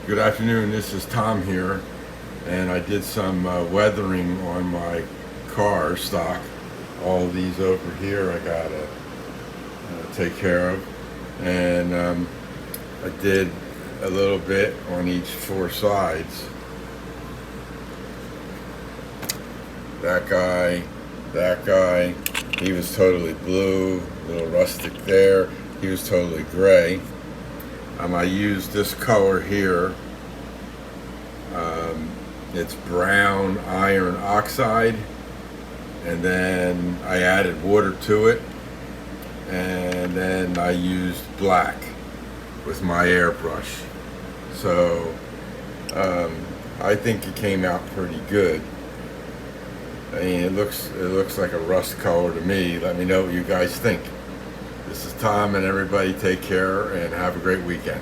Good afternoon, this is Tom here, and I did some weathering on my car stock. All these over here I gotta take care of, and I did a little bit on each four sides. That guy, he was totally blue, a little rustic there. He was totally gray. I used this color here. It's brown iron oxide, and then I added water to it, and then I used black with my airbrush. So I think it came out pretty good. I mean, it looks like a rust color to me. Let me know what you guys think. This is Tom, and everybody take care and have a great weekend.